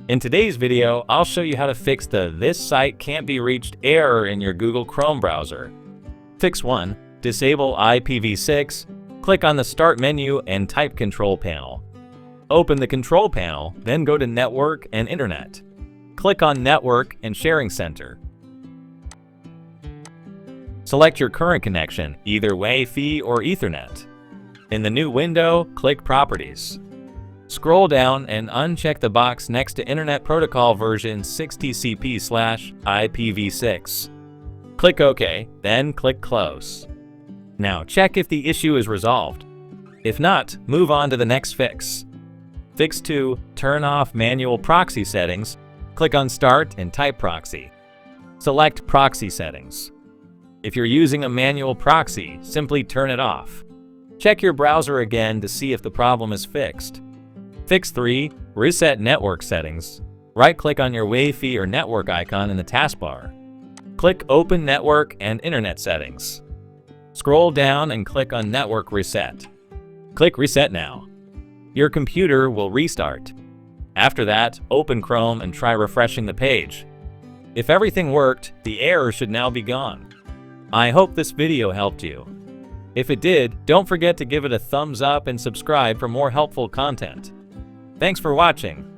In today's video, I'll show you how to fix the "This site can't be reached" error in your Google Chrome browser. Fix 1. Disable IPv6. Click on the Start menu and type Control Panel. Open the Control Panel, then go to Network and Internet. Click on Network and Sharing Center. Select your current connection, either Wi-Fi or Ethernet. In the new window, click Properties. Scroll down and uncheck the box next to Internet Protocol version 6 TCP/IPv6. Click OK, then click Close. Now check if the issue is resolved. If not, move on to the next fix. Fix 2. Turn off manual proxy settings. Click on Start and type Proxy. Select Proxy Settings. If you're using a manual proxy, simply turn it off. Check your browser again to see if the problem is fixed. Fix 3. Reset network settings. Right-click on your Wi-Fi or network icon in the taskbar. Click Open Network and Internet Settings. Scroll down and click on Network Reset. Click Reset now. Your computer will restart. After that, open Chrome and try refreshing the page. If everything worked, the error should now be gone. I hope this video helped you. If it did, don't forget to give it a thumbs up and subscribe for more helpful content. Thanks for watching.